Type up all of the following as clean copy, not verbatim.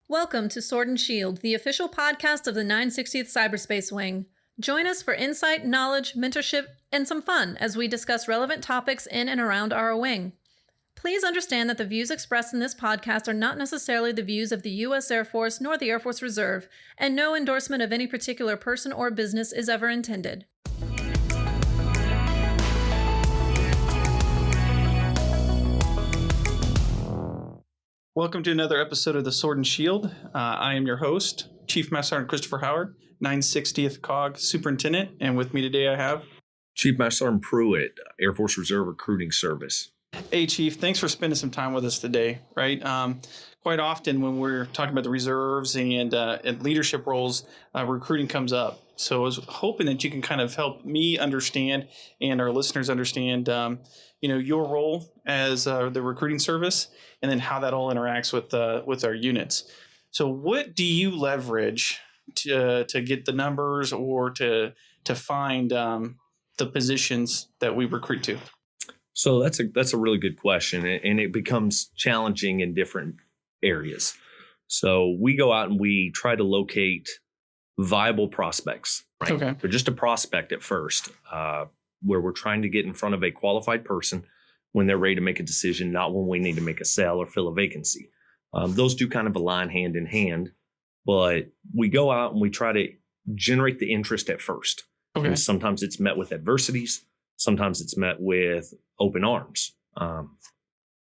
Welcome to Sword and Shield, the official podcast of the 960th Cyberspace Wing. Join us for insight, knowledge, mentorship, and some fun as we discuss relevant topics in and around our wing. Please understand that the views expressed in this podcast are not necessarily the views of the U.S. Air Force nor the Air Force Reserve, and no endorsement of any particular person or business is ever intended. Welcome to another episode of the Sword and Shield. I am your host, Chief Master Sgt. Christopher Howard, 960th Cog Superintendent, and with me today I have Chief Master Sgt. Pruitt, Air Force Reserve Recruiting Service. Hey, Chief. Thanks for spending some time with us today. Right, quite often when we're talking about the reserves and leadership roles, recruiting comes up. So I was hoping that you can kind of help me understand and our listeners understand, your role as the recruiting service, and then how that all interacts with our units. So what do you leverage to get the numbers or to find the positions that we recruit to? So that's a really good question, and it becomes challenging in different areas. So we go out and we try to locate viable prospects. Right? Okay. They're just a prospect at first, where we're trying to get in front of a qualified person when they're ready to make a decision, not when we need to make a sale or fill a vacancy. Those do kind of align hand in hand, but we go out and we try to generate the interest at first. Okay. And sometimes it's met with adversities. Sometimes it's met with open arms.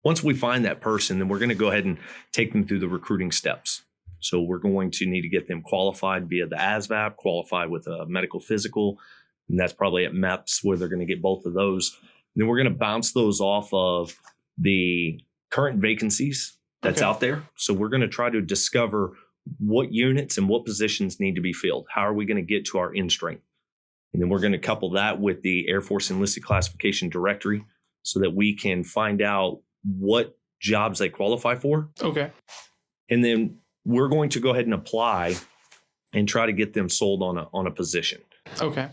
Once we find that person, then we're going to go ahead and take them through the recruiting steps. So we're going to need to get them qualified via the ASVAB, qualified with a medical physical, and that's probably at MEPS where they're going to get both of those. And then we're going to bounce those off of the current vacancies that's out there. So we're going to try to discover what units and what positions need to be filled. How are we going to get to our end strength? And then we're going to couple that with the Air Force Enlisted Classification Directory so that we can find out what jobs they qualify for. Okay. And then we're going to go ahead and apply and try to get them sold on a position. Okay.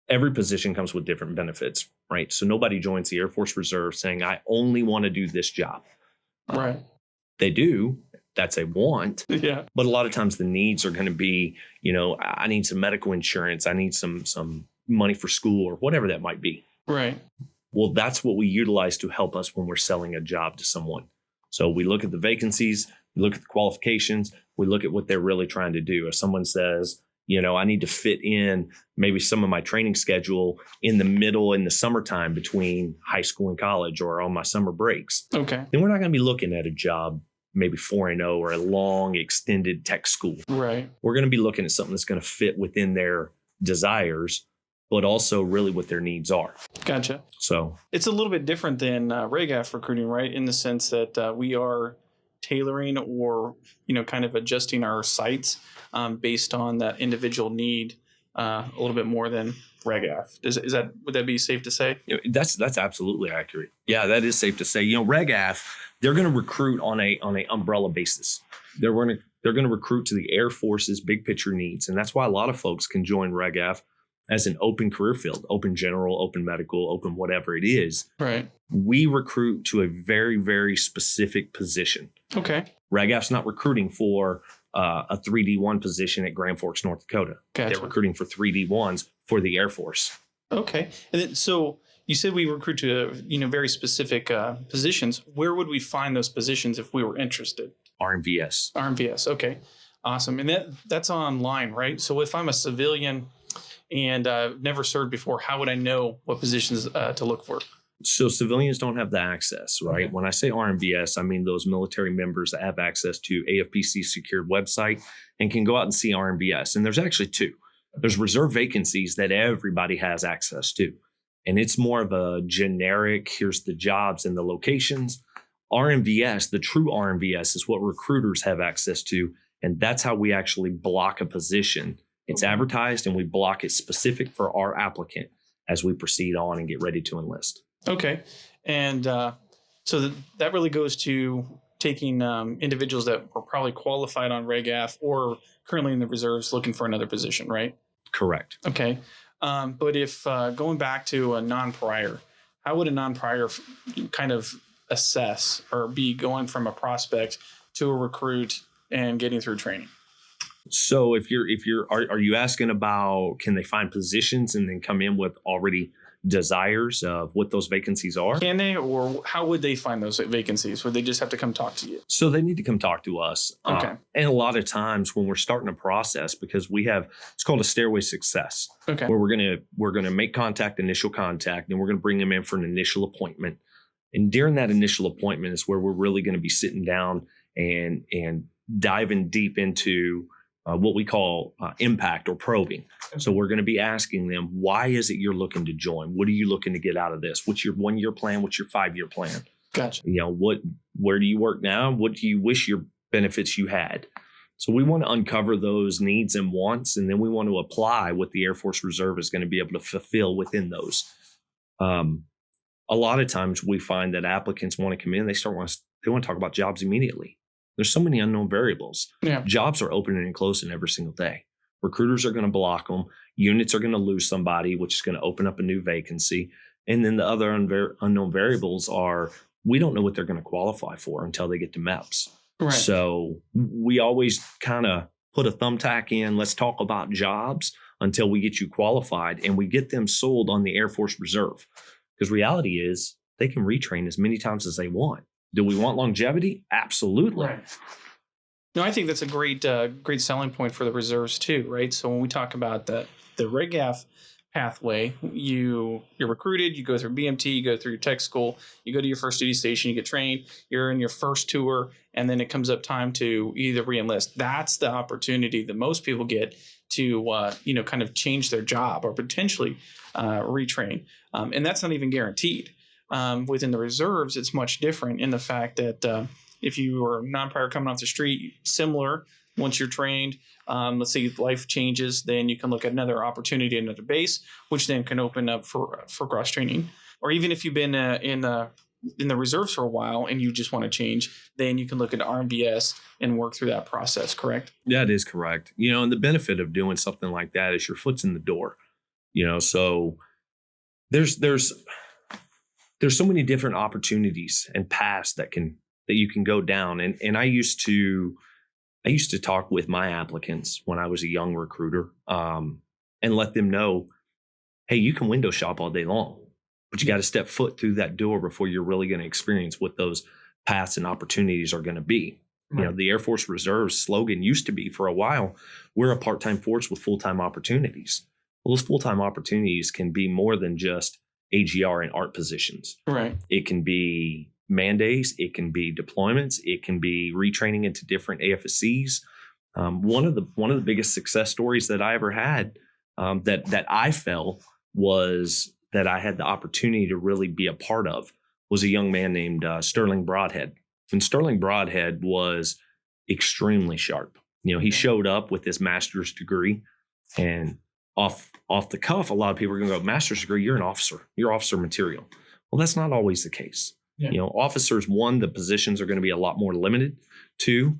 Every position comes with different benefits, right? So nobody joins the Air Force Reserve saying, I only want to do this job. Right. They do. That's a want. Yeah. But a lot of times the needs are going to be, I need some medical insurance. I need some money for school or whatever that might be. Right. Well, that's what we utilize to help us when we're selling a job to someone. So we look at the vacancies, we look at the qualifications, we look at what they're really trying to do. If someone says, I need to fit in maybe some of my training schedule in the summertime between high school and college or on my summer breaks. Okay. Then we're not going to be looking at a job maybe 4.0 or a long extended tech school. Right. We're going to be looking at something that's going to fit within their desires, but also really what their needs are. Gotcha. So it's a little bit different than RegAF recruiting, right? In the sense that we are tailoring or, kind of adjusting our sites based on that individual need a little bit more than RegAF. Would that be safe to say? That's absolutely accurate. Yeah, that is safe to say. RegAF, they're going to recruit on a umbrella basis. They're going to recruit to the Air Force's big picture needs, and that's why a lot of folks can join RegAF as an open career field, open general, open medical, open whatever it is. Right. We recruit to a very, very specific position. Okay. RegAF's not recruiting for a 3D1 position at Grand Forks, North Dakota. Gotcha. They're recruiting for 3D1s for the Air Force. Okay. And then, so you said we recruit to, very specific positions. Where would we find those positions if we were interested? RMVS. RMVS. Okay. Awesome. And that's online, right? So if I'm a civilian and never served before, how would I know what positions to look for? So civilians don't have the access, right? Okay. When I say RMVS, I mean those military members that have access to AFPC secured website and can go out and see RMVS. And there's actually two. There's reserve vacancies that everybody has access to. And it's more of a generic, here's the jobs and the locations. RMVS, the true RMVS, is what recruiters have access to. And that's how we actually block a position. It's advertised and we block it specific for our applicant as we proceed on and get ready to enlist. Okay. And so that really goes to taking individuals that were probably qualified on RegAF or currently in the reserves looking for another position, right? Correct. Okay. But if going back to a non-prior, how would a non-prior kind of assess or be going from a prospect to a recruit and getting through training? So are you asking about, can they find positions and then come in with already desires of what those vacancies are? Can they, or how would they find those vacancies? Would they just have to come talk to you? So they need to come talk to us. Okay. And a lot of times when we're starting a process, because we have, it's called a stairway success, Okay. where we're gonna make initial contact, and we're gonna bring them in for an initial appointment. And during that initial appointment is where we're really going to be sitting down and diving deep into what we call impact or probing. So we're going to be asking them, why is it you're looking to join? What are you looking to get out of this? What's your 1-year plan? What's your 5-year plan? Gotcha. Where do you work now? What do you wish your benefits you had? So we want to uncover those needs and wants, and then we want to apply what the Air Force Reserve is going to be able to fulfill within those. A lot of times we find that applicants want to come in, they want to talk about jobs immediately. There's so many unknown variables. Yeah. Jobs are opening and closing every single day. Recruiters are going to block them. Units are going to lose somebody, which is going to open up a new vacancy. And then the other unknown variables are, we don't know what they're going to qualify for until they get to MEPS. Right. So we always kind of put a thumbtack in, let's talk about jobs until we get you qualified, and we get them sold on the Air Force Reserve. Because reality is they can retrain as many times as they want. Do we want longevity? Absolutely. Right. No, I think that's a great selling point for the reserves too, right? So when we talk about the RegAF pathway, you're recruited, you go through BMT, you go through tech school, you go to your first duty station, you get trained, you're in your first tour, and then it comes up time to either re-enlist. That's the opportunity that most people get to kind of change their job or potentially retrain. And that's not even guaranteed. Within the reserves, it's much different in the fact that if you are non-prior coming off the street, similar, once you're trained, let's say life changes, then you can look at another opportunity, another base, which then can open up for cross training. Or even if you've been in the reserves for a while and you just want to change, then you can look at RMBS and work through that process, correct? That is correct. And the benefit of doing something like that is your foot's in the door. So there's so many different opportunities and paths that you can go down. And I used to talk with my applicants when I was a young recruiter, and let them know, hey, you can window shop all day long, but you got to step foot through that door before you're really going to experience what those paths and opportunities are going to be. Right. The Air Force Reserve's slogan used to be, for a while, we're a part-time force with full-time opportunities. Well, those full-time opportunities can be more than just AGR and ART positions. Right. It can be mandates. It can be deployments. It can be retraining into different AFSCs. One of the biggest success stories that I ever had, that I felt was that I had the opportunity to really be a part of, was a young man named Sterling Broadhead. And Sterling Broadhead was extremely sharp. He showed up with this master's degree, and off the cuff, a lot of people are going to go, master's degree, you're an officer. You're officer material. Well, that's not always the case. Yeah. Officers, one, the positions are going to be a lot more limited. Two,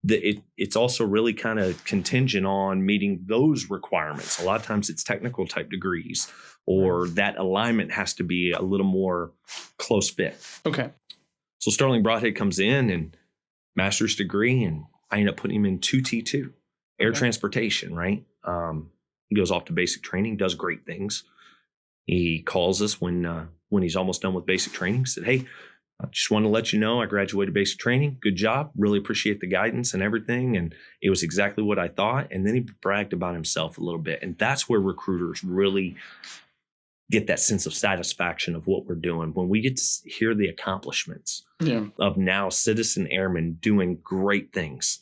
it's also really kind of contingent on meeting those requirements. A lot of times it's technical type degrees, or that alignment has to be a little more close fit. Okay. So Sterling Broadhead comes in and master's degree, and I end up putting him in 2T2, air transportation, right? He goes off to basic training, does great things. He calls us when he's almost done with basic training, said, hey, I just want to let you know I graduated basic training. Good job. Really appreciate the guidance and everything. And it was exactly what I thought. And then he bragged about himself a little bit. And that's where recruiters really get that sense of satisfaction of what we're doing. When we get to hear the accomplishments of now citizen airmen doing great things.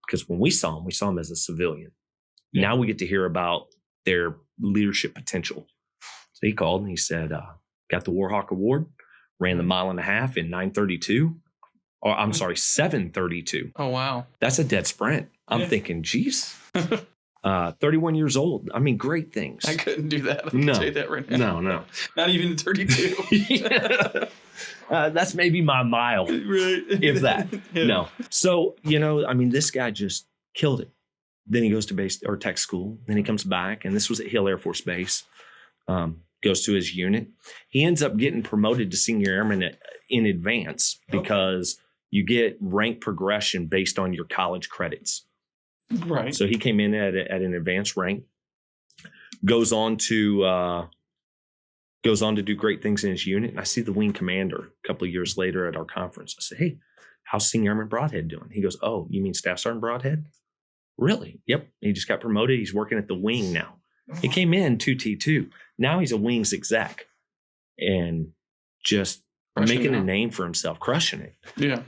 Because when we saw him as a civilian. Yeah. Now we get to hear about their leadership potential. So he called and he said, got the Warhawk Award, ran the 1.5 miles in 9:32. Or I'm sorry, 7:32. Oh, wow. That's a dead sprint. I'm thinking, geez. 31 years old. I mean, great things. I couldn't do that. I can tell you that right now. No. Not even 32. That's maybe my mile, right? If that. Yeah. No. So, this guy just killed it. Then he goes to base or tech school. Then he comes back, and this was at Hill Air Force Base. Goes to his unit. He ends up getting promoted to senior airman in advance because you get rank progression based on your college credits. Right. So he came in at an advanced rank, goes on to do great things in his unit. And I see the wing commander a couple of years later at our conference. I said, "Hey, how's Senior Airman Broadhead doing?" He goes, "Oh, you mean Staff Sergeant Broadhead?" "Really?" "Yep. He just got promoted. He's working at the wing now." He came in 2T2. Now he's a wings exec and just making a name for himself, crushing it. Yeah.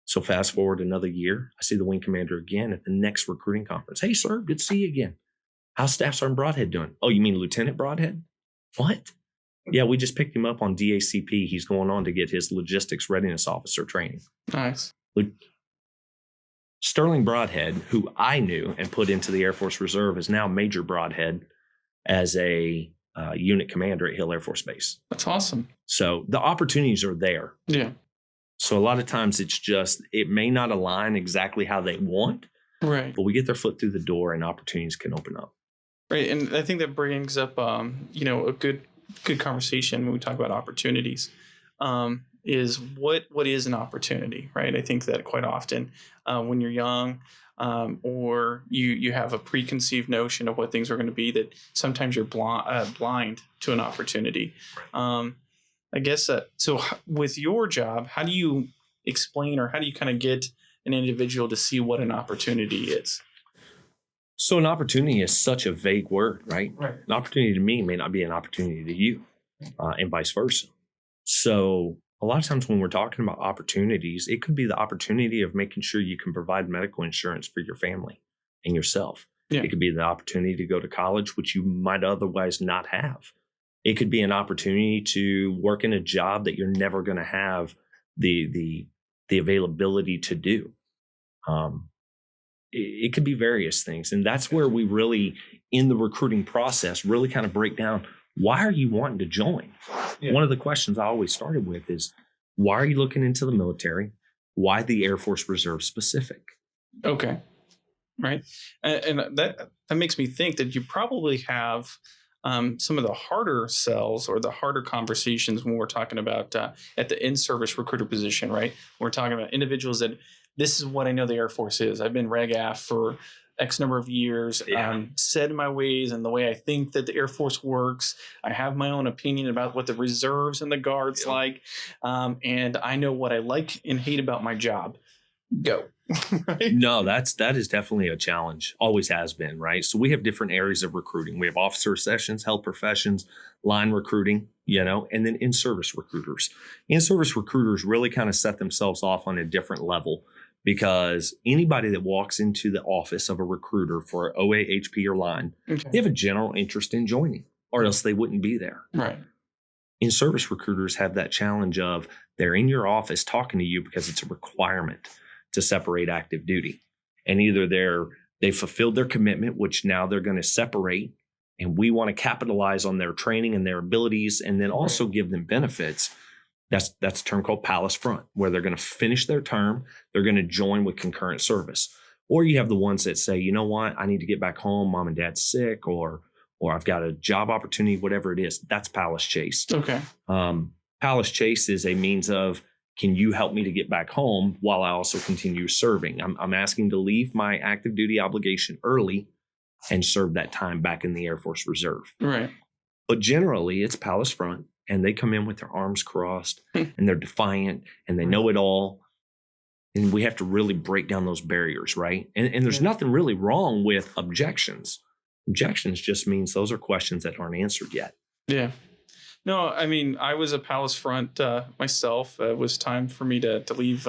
So fast forward another year, I see the wing commander again at the next recruiting conference. "Hey, sir, good to see you again. How's Staff Sergeant Broadhead doing?" "Oh, you mean Lieutenant Broadhead?" "What?" "Yeah, we just picked him up on DACP. He's going on to get his logistics readiness officer training." Nice. Sterling Broadhead, who I knew and put into the Air Force Reserve, is now Major Broadhead as a unit commander at Hill Air Force Base. That's awesome. So the opportunities are there. Yeah. So a lot of times it's just, it may not align exactly how they want, Right. but we get their foot through the door and opportunities can open up. Right. And I think that brings up, a good conversation when we talk about opportunities. Is what is an opportunity, right? I think that quite often when you're young or you have a preconceived notion of what things are going to be, that sometimes you're blind to an opportunity. I guess so with your job, how do you explain or how do you kind of get an individual to see what an opportunity is? So an opportunity is such a vague word, right? Right. An opportunity to me may not be an opportunity to you and vice versa. So a lot of times when we're talking about opportunities, it could be the opportunity of making sure you can provide medical insurance for your family and yourself. Yeah. It could be the opportunity to go to college, which you might otherwise not have. It could be an opportunity to work in a job that you're never going to have the availability to do. It could be various things. And that's where we really, in the recruiting process, really kind of break down, why are you wanting to join? Yeah. One of the questions I always started with is, why are you looking into the military? Why the Air Force Reserve specific? Okay. Right. And that makes me think that you probably have some of the harder sells or the harder conversations when we're talking about at the in-service recruiter position, right? We're talking about individuals that this is what I know the Air Force is. I've been Reg AF for X number of years, set in my ways and the way I think that the Air Force works. I have my own opinion about what the reserves and the guards like. And I know what I like and hate about my job. Go. Right? No, that is definitely a challenge. Always has been, right? So we have different areas of recruiting. We have officer sessions, health professions, line recruiting, and then in-service recruiters. In-service recruiters really kind of set themselves off on a different level, because anybody that walks into the office of a recruiter for OA, HP, or line, they have a general interest in joining, or else they wouldn't be there. Right. In-service recruiters have that challenge of they're in your office talking to you because it's a requirement to separate active duty. And either they've fulfilled their commitment, which now they're going to separate, and we want to capitalize on their training and their abilities and then also give them benefits. That's a term called Palace Front, where they're going to finish their term. They're going to join with concurrent service. Or you have the ones that say, you know what, I need to get back home. Mom and dad's sick, or I've got a job opportunity, whatever it is. That's Palace Chase. Okay. Palace Chase is a means of, can you help me to get back home while I also continue serving? I'm asking to leave my active duty obligation early and serve that time back in the Air Force Reserve. Right. But generally, it's Palace Front. And they come in with their arms crossed and they're defiant and they know it all. And we have to really break down those barriers, right? And there's nothing really wrong with objections. Objections just means those are questions that aren't answered yet. Yeah. No, I mean, I was a Palace Front myself. It was time for me to leave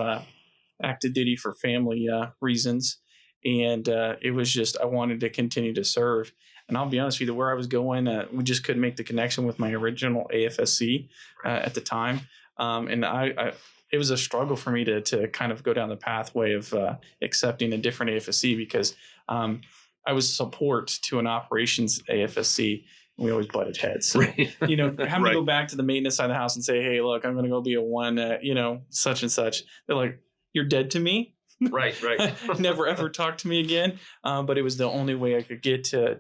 active duty for family reasons. And it was just, I wanted to continue to serve. And I'll be honest with you, where I was going, we just couldn't make the connection with my original AFSC at the time. And it was a struggle for me to kind of go down the pathway of accepting a different AFSC, because I was support to an operations AFSC. And we always butted heads. So, having to go back to the maintenance side of the house and say, hey, look, I'm going to go be a one, such and such. They're like, you're dead to me. Right. Never ever talked to me again. But it was the only way I could get to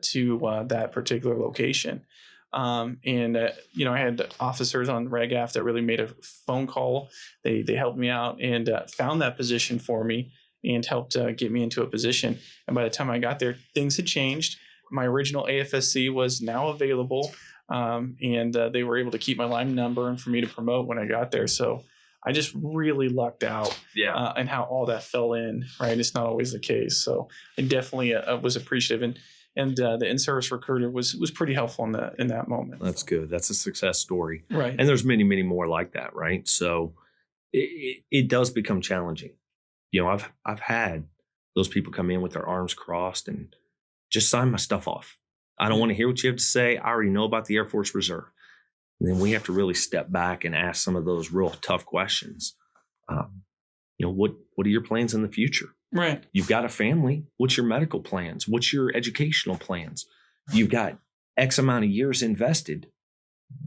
that particular location. And I had officers on RegAF that really made a phone call. They helped me out and found that position for me and helped get me into a position. And by the time I got there, things had changed. My original AFSC was now available, and they were able to keep my line number and for me to promote when I got there. So I just really lucked out, and how all that fell in. Right, it's not always the case. So I definitely was appreciative, and the in-service recruiter was pretty helpful in that moment. That's good. That's a success story, right? And there's many, many more like that, right? So it does become challenging. I've had those people come in with their arms crossed and just sign my stuff off. I don't want to hear what you have to say. I already know about the Air Force Reserve. And then we have to really step back and ask some of those real tough questions. What are your plans in the future? Right. You've got a family. What's your medical plans? What's your educational plans? You've got X amount of years invested.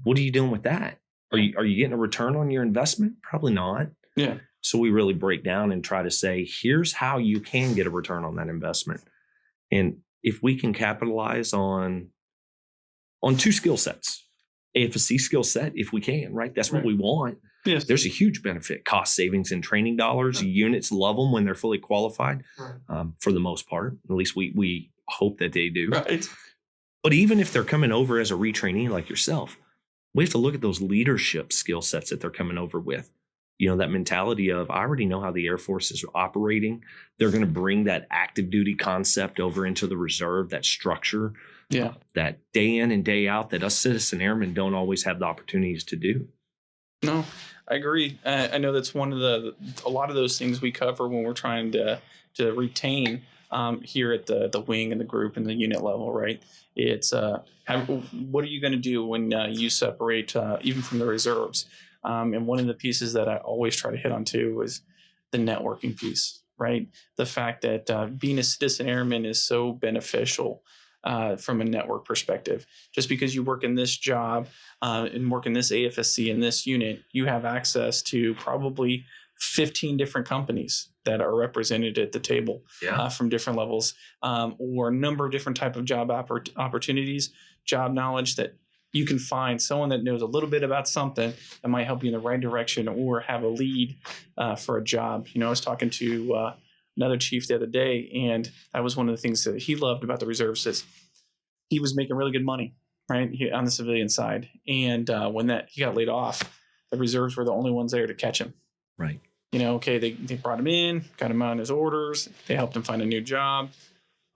What are you doing with that? Are you getting a return on your investment? Probably not. Yeah. So we really break down and try to say, here's how you can get a return on that investment. And if we can capitalize on two skill sets, AFSC skill set, if we can, right? That's what we want. Yes. There's a huge benefit, cost savings in training dollars. Units love them when they're fully qualified, for the most part. At least we hope that they do. Right. But even if they're coming over as a retrainee like yourself, we have to look at those leadership skill sets that they're coming over with. That mentality of, I already know how the Air Force is operating. They're going to bring that active duty concept over into the reserve, that structure, that day in and day out that us citizen airmen don't always have the opportunities to do. No, I agree. I know that's one of a lot of those things we cover when we're trying to retain here at the wing and the group and the unit level, right? It's what are you going to do when you separate even from the reserves? And one of the pieces that I always try to hit on too is the networking piece, right? The fact that being a citizen airman is so beneficial from a network perspective. Just because you work in this job and work in this AFSC in this unit, you have access to probably 15 different companies that are represented at the table from different levels, or a number of different type of job opportunities, job knowledge that you can find someone that knows a little bit about something that might help you in the right direction or have a lead for a job. I was talking to another chief the other day, and that was one of the things that he loved about the reserves is he was making really good money, right, on the civilian side. And when he got laid off, the reserves were the only ones there to catch him. Right. They brought him in, got him on his orders. They helped him find a new job,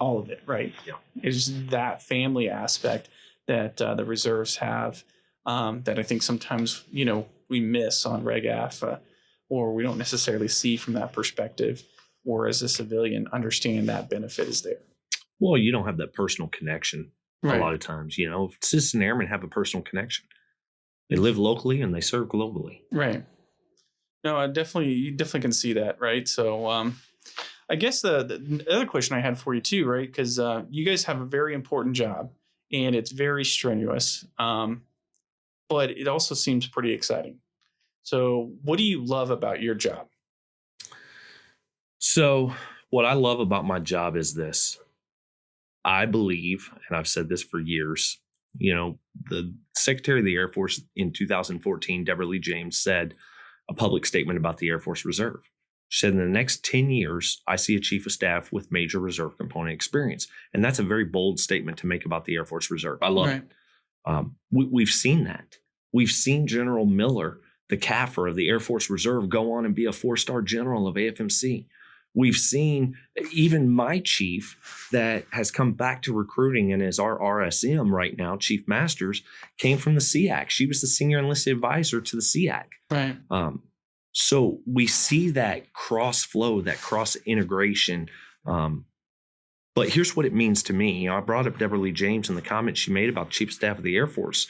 all of it, right? Yeah. It's just that family aspect that the reserves have that I think sometimes, we miss on RegAF or we don't necessarily see from that perspective, or as a civilian understand that benefit is there. Well, you don't have that personal connection a lot of times. Citizen airmen have a personal connection. They live locally and they serve globally. Right. No, you definitely can see that, right? So I guess the other question I had for you too, right? Because you guys have a very important job and it's very strenuous, but it also seems pretty exciting. So what do you love about your job? So what I love about my job is this. I believe, and I've said this for years, the Secretary of the Air Force in 2014, Deborah Lee James, said a public statement about the Air Force Reserve. She said, in the next 10 years, I see a chief of staff with major reserve component experience. And that's a very bold statement to make about the Air Force Reserve. I love it. We've seen that. We've seen General Miller, the CAFR of the Air Force Reserve, go on and be a 4-star general of AFMC. We've seen even my chief that has come back to recruiting and is our RSM right now, Chief Masters, came from the SEAC. She was the senior enlisted advisor to the SEAC. Right. So we see that cross flow, that cross integration. But here's what it means to me. I brought up Deborah Lee James and the comments she made about Chief of Staff of the Air Force.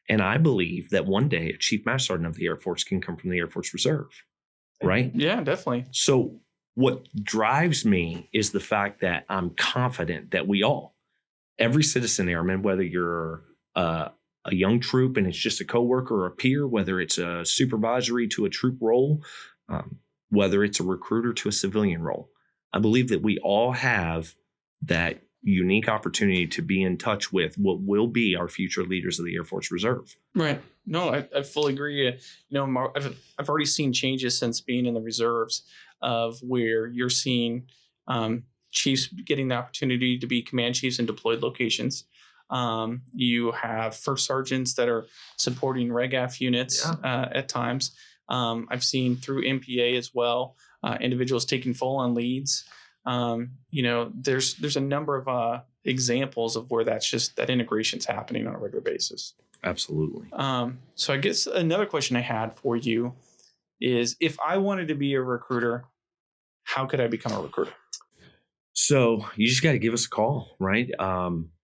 And I believe that one day a Chief Master Sergeant of the Air Force can come from the Air Force Reserve. Right? Yeah, definitely. So what drives me is the fact that I'm confident that every citizen airman, whether you're a young troop and it's just a coworker or a peer, whether it's a supervisory to a troop role, whether it's a recruiter to a civilian role, I believe that we all have that unique opportunity to be in touch with what will be our future leaders of the Air Force Reserve. Right. No, I fully agree. I've already seen changes since being in the reserves of where you're seeing chiefs getting the opportunity to be command chiefs in deployed locations. You have first sergeants that are supporting RegAF units at times. I've seen through MPA as well, individuals taking full on leads. There's a number of examples of where that integration's happening on a regular basis. Absolutely. So I guess another question I had for you is, if I wanted to be a recruiter, how could I become a recruiter? So you just got to give us a call, right?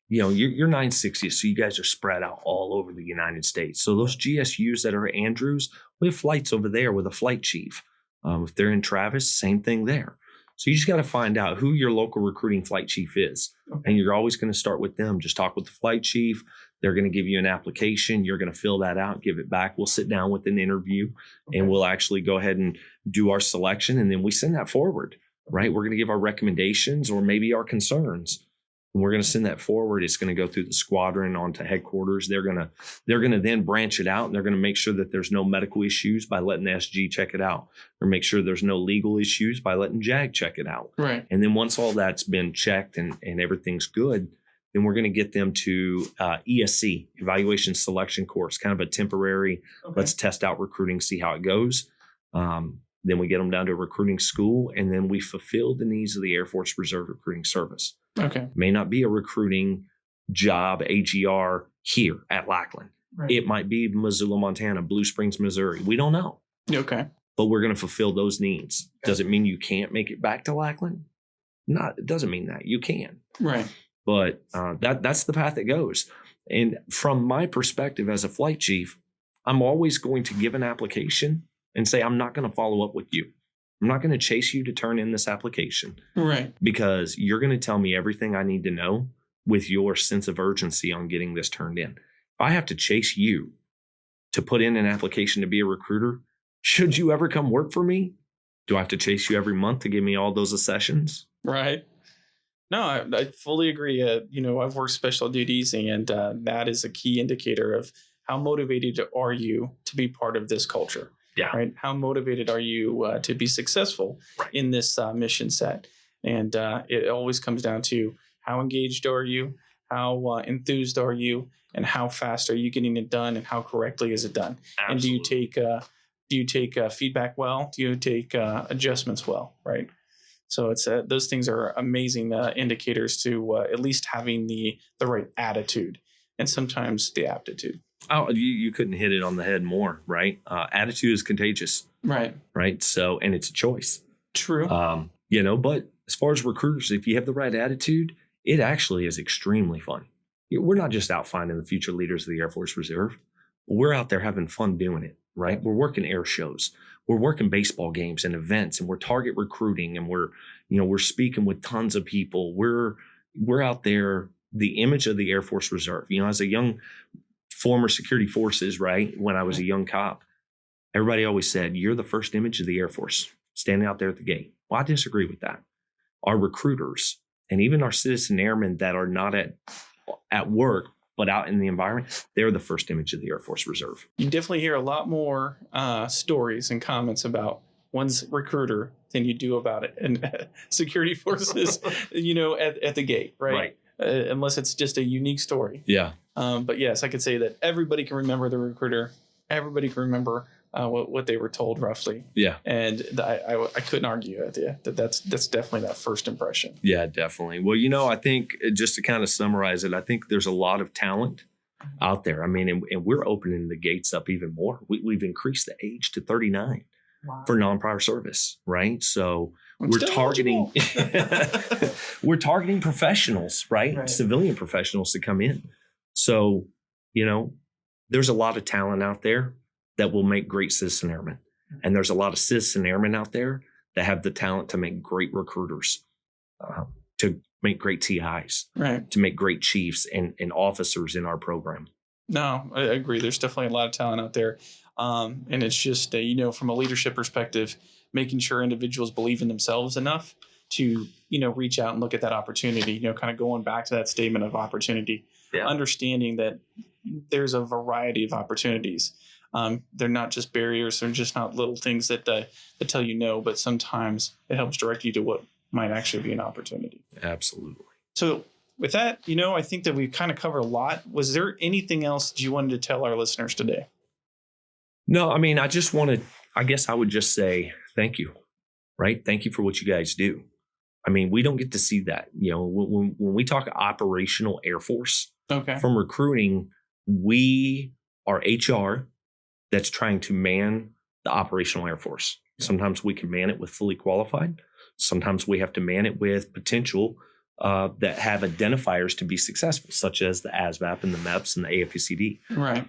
You're 960, so you guys are spread out all over the United States. So those GSUs that are Andrews, we have flights over there with a flight chief. If they're in Travis, same thing there. So you just got to find out who your local recruiting flight chief is. Okay. And you're always going to start with them. Just talk with the flight chief. They're going to give you an application. You're going to fill that out, give it back. We'll sit down with an interview, and we'll actually go ahead and do our selection. And then we send that forward, right? We're going to give our recommendations or maybe our concerns. And we're going to send that forward. It's going to go through the squadron onto headquarters. They're going to then branch it out, and they're going to make sure that there's no medical issues by letting the SG check it out, or make sure there's no legal issues by letting JAG check it out. Right. And then once all that's been checked and everything's good, then we're going to get them to ESC, Evaluation Selection Course, kind of a temporary, let's test out recruiting, see how it goes. Then we get them down to a recruiting school, and then we fulfill the needs of the Air Force Reserve Recruiting Service. Okay. May not be a recruiting job, AGR, here at Lackland. Right. It might be Missoula, Montana, Blue Springs, Missouri. We don't know. Okay. But we're going to fulfill those needs. Okay. Does it mean you can't make it back to Lackland? No, it doesn't mean that. You can. Right. But that's the path it goes. And from my perspective as a flight chief, I'm always going to give an application and say, I'm not going to follow up with you. I'm not going to chase you to turn in this application. Right. Because you're going to tell me everything I need to know with your sense of urgency on getting this turned in. If I have to chase you to put in an application to be a recruiter, should you ever come work for me, do I have to chase you every month to give me all those accessions? Right. No, I fully agree. I've worked special duties, and that is a key indicator of how motivated are you to be part of this culture. Yeah. Right. How motivated are you to be successful in this mission set? And it always comes down to how engaged are you, how enthused are you, and how fast are you getting it done, and how correctly is it done? Absolutely. And do you take feedback well? Do you take adjustments well? Right. So it's those things are amazing indicators to at least having the right attitude, and sometimes the aptitude. Oh, you couldn't hit it on the head more, right? Attitude is contagious. Right. Right. So, and it's a choice. True. But as far as recruiters, if you have the right attitude, it actually is extremely fun. We're not just out finding the future leaders of the Air Force Reserve. We're out there having fun doing it, right? We're working air shows. We're working baseball games and events, and we're target recruiting, and we're speaking with tons of people. We're out there, the image of the Air Force Reserve. As a young former security forces, right? When I was a young cop, everybody always said, you're the first image of the Air Force standing out there at the gate. Well, I disagree with that. Our recruiters and even our citizen airmen that are not at work, but out in the environment, they're the first image of the Air Force Reserve. You definitely hear a lot more stories and comments about one's recruiter than you do about it and security forces, at the gate, right? Unless it's just a unique story. Yeah. But yes, I could say that everybody can remember the recruiter. Everybody can remember what they were told roughly. Yeah. And I couldn't argue with you that's definitely that first impression. Yeah, definitely. Well, I think just to kind of summarize it, I think there's a lot of talent out there. I mean, and we're opening the gates up even more. We've increased the age to 39 for non-prior service, right? So we're targeting we're targeting professionals, right? Civilian professionals to come in. So, there's a lot of talent out there that will make great citizen airmen. And there's a lot of citizen airmen out there that have the talent to make great recruiters, to make great TIs, to make great chiefs and officers in our program. No, I agree. There's definitely a lot of talent out there. And it's just, from a leadership perspective, making sure individuals believe in themselves enough to, reach out and look at that opportunity, kind of going back to that statement of opportunity, understanding that there's a variety of opportunities. They're not just barriers. They're just not little things that tell you no, but sometimes it helps direct you to what might actually be an opportunity. Absolutely. So with that, I think that we've kind of covered a lot. Was there anything else that you wanted to tell our listeners today? No, I mean, I guess I would just say thank you, right? Thank you for what you guys do. I mean, we don't get to see that. When we talk operational Air Force, from recruiting, we are HR that's trying to man the operational Air Force. Sometimes we can man it with fully qualified. Sometimes we have to man it with potential that have identifiers to be successful, such as the ASVAB and the MEPS and the AFPCD. Right.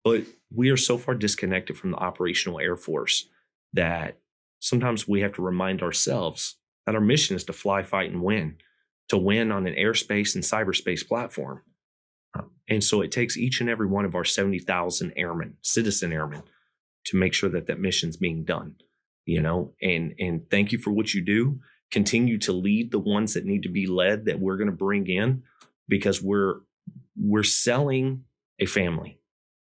But we are so far disconnected from the operational Air Force that sometimes we have to remind ourselves that our mission is to fly, fight, and win, to win on an airspace and cyberspace platform. And so it takes each and every one of our 70,000 airmen, citizen airmen, to make sure that mission's being done, and thank you for what you do. Continue to lead the ones that need to be led, that we're going to bring in, because we're selling a family,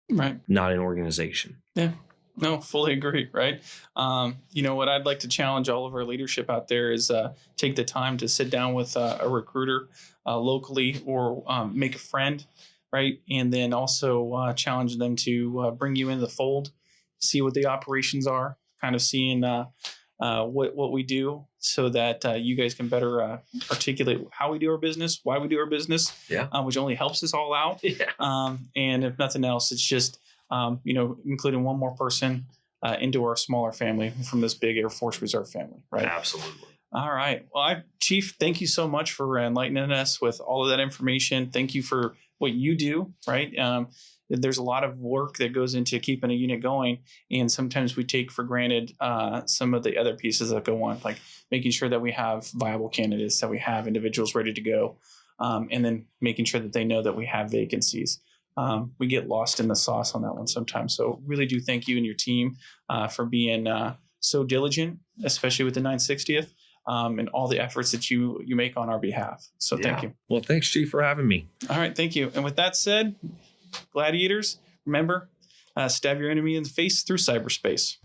right? Not an organization. Yeah. No, fully agree. Right. What I'd like to challenge all of our leadership out there is take the time to sit down with a recruiter locally, or make a friend. Right. And then also challenge them to bring you into the fold, see what the operations are, kind of seeing what we do, so that you guys can better articulate how we do our business, why we do our business, which only helps us all out. Yeah. And if nothing else, it's just, including one more person into our smaller family from this big Air Force Reserve family, right? Absolutely. All right. Well, Chief, thank you so much for enlightening us with all of that information. Thank you for what you do, right? There's a lot of work that goes into keeping a unit going, and sometimes we take for granted some of the other pieces that go on, like making sure that we have viable candidates, that we have individuals ready to go, and then making sure that they know that we have vacancies. We get lost in the sauce on that one sometimes. So really do thank you and your team for being so diligent, especially with the 960th, and all the efforts that you make on our behalf. So thank you. Well, thanks, Chief, for having me. All right. Thank you. And with that said, gladiators, remember, stab your enemy in the face through cyberspace.